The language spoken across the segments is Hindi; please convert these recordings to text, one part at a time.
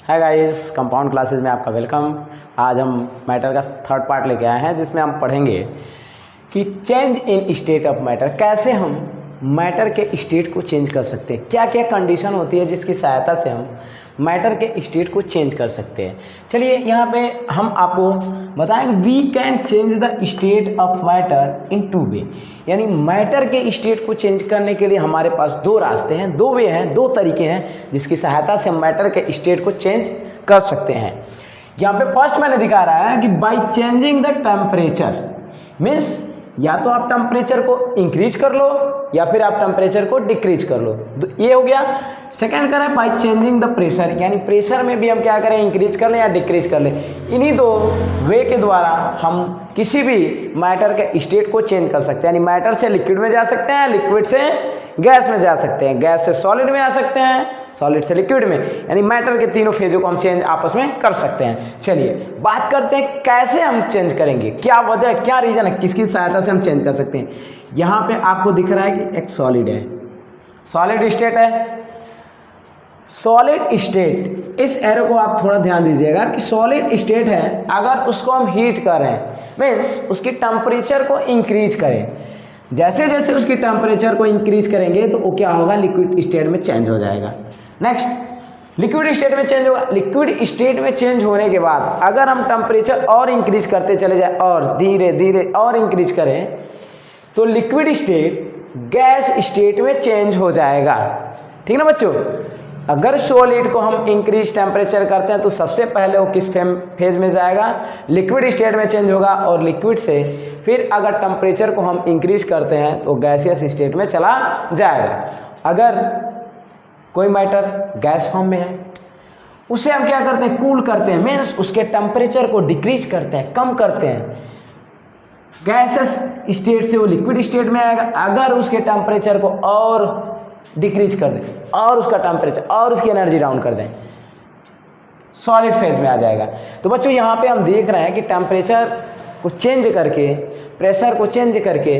हाय गाइस, कंपाउंड क्लासेस में आपका वेलकम। आज हम मैटर का थर्ड पार्ट लेके आए हैं जिसमें हम पढ़ेंगे कि change in state of matter, कैसे हम मैटर के स्टेट को चेंज कर सकते हैं, क्या क्या कंडीशन होती है जिसकी सहायता से हम मैटर के स्टेट को चेंज कर सकते हैं। चलिए यहाँ पे हम आपको बताएंगे we can change the state of matter in two way, यानी मैटर के स्टेट को चेंज करने के लिए हमारे पास दो रास्ते हैं, दो वे हैं, दो तरीके हैं जिसकी सहायता से हम मैटर के स्टेट को चेंज कर सकते हैं। यहाँ पे फर्स्ट मैंने दिखा रहा है कि by changing the temperature, means या तो आप टेम्परेचर को इंक्रीज कर लो या फिर आप टेम्परेचर को डिक्रीज कर लो, ये हो गया। सेकंड करें बाई चेंजिंग द प्रेशर, यानी प्रेशर में भी हम क्या करें, इंक्रीज कर लें या डिक्रीज कर लें। इन्हीं दो वे के द्वारा हम किसी भी मैटर के स्टेट को चेंज कर सकते हैं, यानी मैटर से लिक्विड में जा सकते हैं, लिक्विड से गैस में जा सकते हैं, गैस से सॉलिड में आ सकते हैं, सॉलिड से लिक्विड में, यानी मैटर के तीनों फेजों को हम चेंज आपस में कर सकते हैं। चलिए बात करते हैं कैसे हम चेंज करेंगे, क्या वजह है, क्या रीजन है, किसकी सहायता से हम चेंज कर सकते हैं। यहाँ पे आपको दिख रहा है कि एक सॉलिड है, सॉलिड स्टेट है, सॉलिड स्टेट, इस एरो को आप थोड़ा ध्यान दीजिएगा कि सॉलिड स्टेट है, अगर उसको हम हीट करें मीन्स उसकी टेम्परेचर को इंक्रीज करें, जैसे जैसे उसकी टेम्परेचर को इंक्रीज करेंगे तो वो क्या होगा, लिक्विड स्टेट में चेंज हो जाएगा। नेक्स्ट लिक्विड स्टेट में चेंज होगा, लिक्विड स्टेट में चेंज होने के बाद अगर हम टेम्परेचर और इंक्रीज करते चले जाए और धीरे धीरे और इंक्रीज करें तो लिक्विड स्टेट गैस स्टेट में चेंज हो जाएगा। ठीक ना बच्चों, अगर सॉलिड को हम इंक्रीज टेम्परेचर करते हैं तो सबसे पहले वो किस फेज में जाएगा, लिक्विड स्टेट में चेंज होगा, और लिक्विड से फिर अगर टेम्परेचर को हम इंक्रीज करते हैं तो गैसियस स्टेट में चला जाएगा। अगर कोई मैटर गैस फॉर्म में है उसे हम क्या करते हैं, कूल करते हैं, मीन्स उसके टेम्परेचर को डिक्रीज करते हैं, कम करते हैं, गैसियस स्टेट से वो लिक्विड स्टेट में आएगा। अगर उसके टेम्परेचर को और डिक्रीज कर दें और उसका टेम्परेचर और उसकी एनर्जी डाउन कर दें, सॉलिड फेज में आ जाएगा। तो बच्चों यहाँ पे हम देख रहे हैं कि टेम्परेचर को चेंज करके, प्रेशर को चेंज करके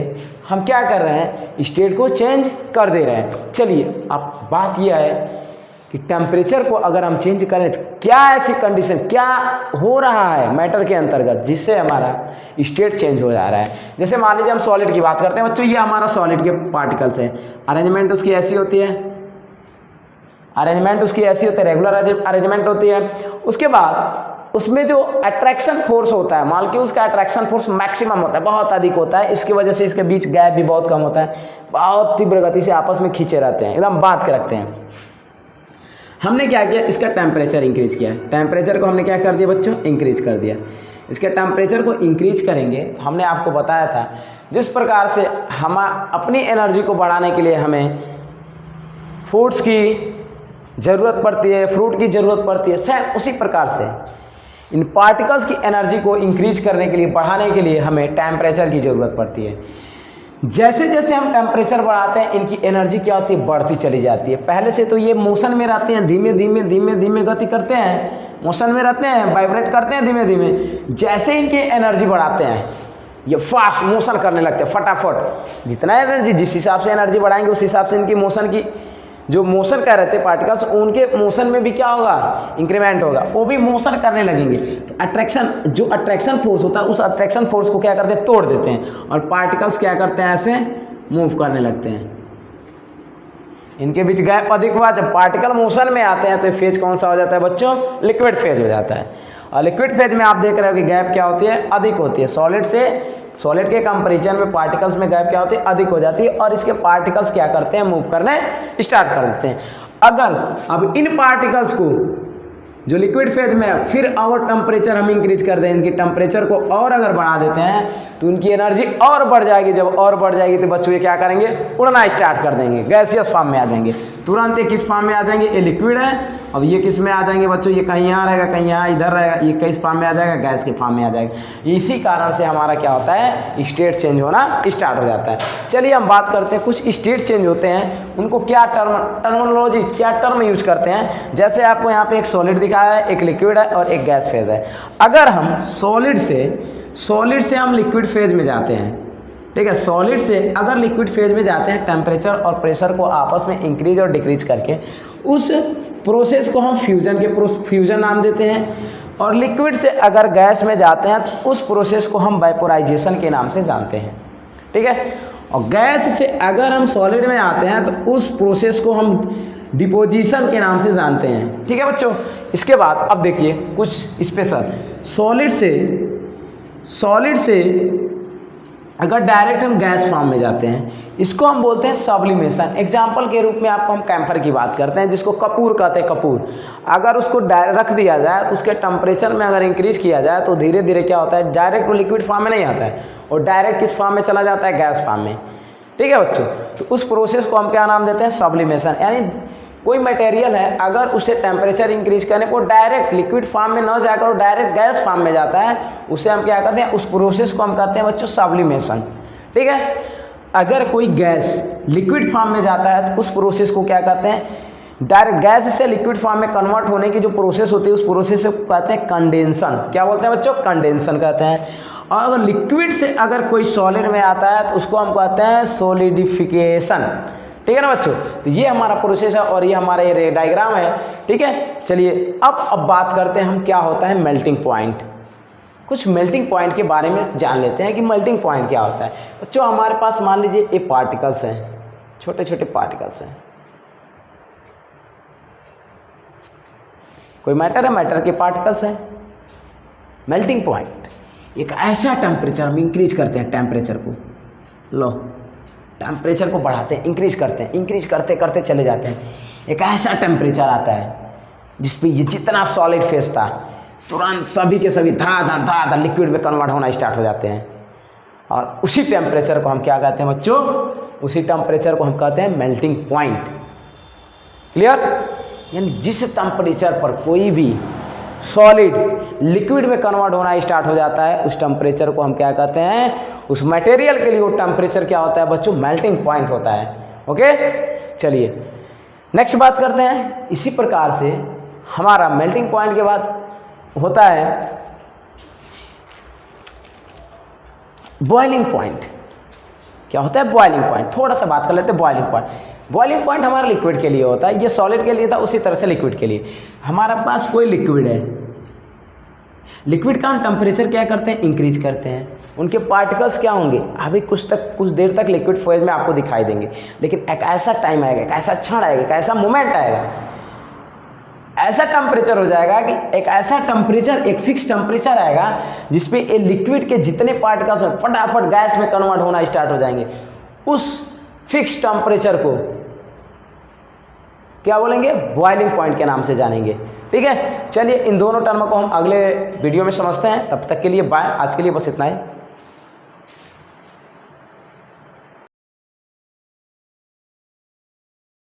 हम क्या कर रहे हैं, स्टेट को चेंज कर दे रहे हैं। चलिए अब बात यह है कि टेम्परेचर को अगर हम चेंज करें तो क्या ऐसी कंडीशन, क्या हो रहा है मैटर के अंतर्गत जिससे हमारा स्टेट चेंज हो जा रहा है। जैसे मान लीजिए हम सॉलिड की बात करते हैं बच्चों, ये हमारा सॉलिड के पार्टिकल्स है, अरेंजमेंट उसकी ऐसी होती है, अरेंजमेंट उसकी ऐसी होती है, रेगुलर अरेंजमेंट होती है। उसके बाद उसमें जो अट्रैक्शन फोर्स होता है, मान के उसका अट्रैक्शन फोर्स मैक्सिमम होता है, बहुत अधिक होता है, इसकी वजह से इसके बीच गैप भी बहुत कम होता है, बहुत तीव्र गति से आपस में खींचे रहते हैं, एकदम बात के रखते हैं। हमने क्या किया, इसका टेम्परेचर इंक्रीज किया, टेम्परेचर को हमने क्या कर दिया बच्चों, इंक्रीज कर दिया। इसके टेम्परेचर को इंक्रीज करेंगे, हमने आपको बताया था जिस प्रकार से हम अपनी एनर्जी को बढ़ाने के लिए हमें फूड्स की ज़रूरत पड़ती है, फ्रूट की ज़रूरत पड़ती है, सेम उसी प्रकार से इन पार्टिकल्स की एनर्जी को इंक्रीज करने के लिए, बढ़ाने के लिए हमें टेम्परेचर की ज़रूरत पड़ती है। जैसे जैसे हम टेम्परेचर बढ़ाते हैं इनकी एनर्जी क्या होती है, बढ़ती चली जाती है। पहले से तो ये मोशन में रहते हैं, धीमे धीमे धीमे धीमे गति करते हैं, मोशन में रहते हैं, वाइब्रेट करते हैं धीमे धीमे। जैसे इनकी एनर्जी बढ़ाते हैं ये फास्ट मोशन करने लगते हैं, फटाफट। जितना एनर्जी, जिस हिसाब से एनर्जी बढ़ाएंगे उस हिसाब से इनकी मोशन की जो मोशन कर रहे थे पार्टिकल्स, उनके मोशन में भी क्या होगा, इंक्रीमेंट होगा, वो भी मोशन करने लगेंगे। तो अट्रैक्शन, जो अट्रैक्शन फोर्स होता है उस अट्रैक्शन फोर्स को क्या करते हैं, तोड़ देते हैं, और पार्टिकल्स क्या करते हैं, ऐसे मूव करने लगते हैं। इनके बीच गैप अधिक हुआ, जब पार्टिकल मोशन में आते हैं तो फेज कौन सा हो जाता है बच्चों, लिक्विड फेज हो जाता है। और लिक्विड फेज में आप देख रहे हो कि गैप क्या होती है, अधिक होती है। सॉलिड के कंपैरिजन में पार्टिकल्स में गैप क्या होती है, अधिक हो जाती है, और इसके पार्टिकल्स क्या करते हैं, मूव करने स्टार्ट कर देते हैं। अगर अब इन पार्टिकल्स को जो लिक्विड फेज में है, फिर और टेम्परेचर हम इंक्रीज कर दें, इनकी टेम्परेचर को और अगर बढ़ा देते हैं तो उनकी एनर्जी और बढ़ जाएगी। जब और बढ़ जाएगी तो बच्चों ये क्या करेंगे, उड़ना स्टार्ट कर देंगे, गैसियस फॉर्म में आ जाएंगे, तुरंत ये किस फॉर्म में आ जाएंगे, ये लिक्विड है। अब ये किस में आ जाएंगे बच्चों, ये कहीं यहाँ रहेगा, कहीं यहाँ, इधर रहेगा, ये किस फॉर्म में आ जाएगा, गैस के फॉर्म में आ जाएगा। इसी कारण से हमारा क्या होता है, स्टेट चेंज होना स्टार्ट हो जाता है। चलिए हम बात करते हैं कुछ स्टेट चेंज होते हैं, उनको क्या टर्मिनोलॉजी, क्या टर्म यूज करते हैं। जैसे आपको यहाँ पे एक सॉलिड दिखाया है, एक लिक्विड है और एक गैस फेज है। अगर हम सॉलिड से हम लिक्विड फेज में जाते हैं, ठीक है, सॉलिड से अगर लिक्विड फेज में जाते हैं, टेम्परेचर और प्रेशर को आपस में इंक्रीज और डिक्रीज करके उस प्रोसेस को हम फ्यूजन नाम देते हैं, और लिक्विड से अगर गैस में जाते हैं तो उस प्रोसेस को हम वेपोराइजेशन के नाम से जानते हैं। ठीक है, और गैस से अगर हम सॉलिड में आते हैं तो उस प्रोसेस को हम डिपोजिशन के नाम से जानते हैं। ठीक है बच्चों, इसके बाद अब देखिए कुछ स्पेशल, सॉलिड से अगर डायरेक्ट हम गैस फॉर्म में जाते हैं, इसको हम बोलते हैं सब्लिमेशन। एग्जाम्पल के रूप में आपको हम कैम्फर की बात करते हैं, जिसको कपूर कहते हैं। कपूर अगर उसको रख दिया जाए तो उसके टेम्परेचर में अगर इंक्रीज किया जाए तो धीरे धीरे क्या होता है, डायरेक्ट वो लिक्विड फॉर्म में नहीं आता है और डायरेक्ट किस फॉर्म में चला जाता है, गैस फॉर्म में। ठीक है बच्चों, तो उस प्रोसेस को हम क्या नाम देते हैं, सब्लिमेशन। यानी कोई मटेरियल है, अगर उसे टेम्परेचर इंक्रीज करने को डायरेक्ट लिक्विड फॉर्म में न जाकर डायरेक्ट गैस फॉर्म में जाता है, उसे हम क्या कहते हैं, उस प्रोसेस को हम कहते हैं बच्चों सब्लिमेशन। ठीक है, अगर कोई गैस लिक्विड फॉर्म में जाता है तो उस प्रोसेस को क्या कहते हैं, डायरेक्ट गैस से लिक्विड फॉर्म में कन्वर्ट होने की जो प्रोसेस होती है उस प्रोसेस को कहते हैं कंडेंसन। क्या बोलते हैं बच्चों, कंडेंसन कहते हैं। और अगर लिक्विड से अगर कोई सॉलिड में आता है तो उसको हम कहते हैं सोलिडिफिकेशन। ठीक है ना बच्चों, तो ये हमारा प्रोसेस है और ये हमारा ये डायग्राम है। ठीक है, चलिए अब बात करते हैं हम क्या होता है मेल्टिंग पॉइंट। कुछ मेल्टिंग पॉइंट के बारे में जान लेते हैं कि मेल्टिंग पॉइंट क्या होता है। बच्चों हमारे पास मान लीजिए ये पार्टिकल्स हैं, छोटे छोटे पार्टिकल्स हैं, कोई मैटर है, मैटर के पार्टिकल्स हैं। मेल्टिंग पॉइंट एक ऐसा टेम्परेचर हम इंक्रीज करते हैं, टेम्परेचर को लो, टेम्परेचर को बढ़ाते हैं, इंक्रीज करते हैं, इंक्रीज करते करते चले जाते हैं। एक ऐसा टेम्परेचर आता है जिसपे ये जितना सॉलिड फेस था तुरंत सभी के सभी धड़ाधड़ लिक्विड में कन्वर्ट होना स्टार्ट हो जाते हैं। और उसी टेम्परेचर को हम क्या कहते हैं बच्चों, उसी टेम्परेचर को हम कहते हैं मेल्टिंग पॉइंट। क्लियर, यानी जिस टेम्परेचर पर कोई भी सॉलिड लिक्विड में कन्वर्ट होना स्टार्ट हो जाता है उस टेम्परेचर को हम क्या कहते हैं, उस मटेरियल के लिए वो टेम्परेचर क्या होता है बच्चों, मेल्टिंग पॉइंट होता है। ओके, चलिए नेक्स्ट बात करते हैं। इसी प्रकार से हमारा मेल्टिंग पॉइंट के बाद होता है बॉइलिंग पॉइंट। क्या होता है बॉइलिंग पॉइंट, थोड़ा सा बात कर लेते हैं बॉइलिंग पॉइंट। बॉइलिंग पॉइंट हमारा लिक्विड के लिए होता है, ये सॉलिड के लिए था, उसी तरह से लिक्विड के लिए। हमारे पास कोई लिक्विड है, लिक्विड का हम टेम्परेचर क्या करते हैं, इंक्रीज करते हैं। उनके पार्टिकल्स क्या होंगे, अभी कुछ देर तक लिक्विड फेज में आपको दिखाई देंगे, लेकिन एक ऐसा टाइम आएगा, एक ऐसा क्षण आएगा, एक ऐसा मोमेंट आएगा, ऐसा टेम्परेचर हो जाएगा कि एक ऐसा टेम्परेचर, एक फिक्स टेम्परेचर आएगा जिसपे ये लिक्विड के जितने पार्टिकल्स हैं फटाफट गैस में कन्वर्ट होना स्टार्ट हो जाएंगे। उस फिक्स टेम्परेचर को क्या बोलेंगे, बॉइलिंग पॉइंट के नाम से जानेंगे। ठीक है, चलिए इन दोनों टर्म को हम अगले वीडियो में समझते हैं। तब तक के लिए बाय, आज के लिए बस इतना ही।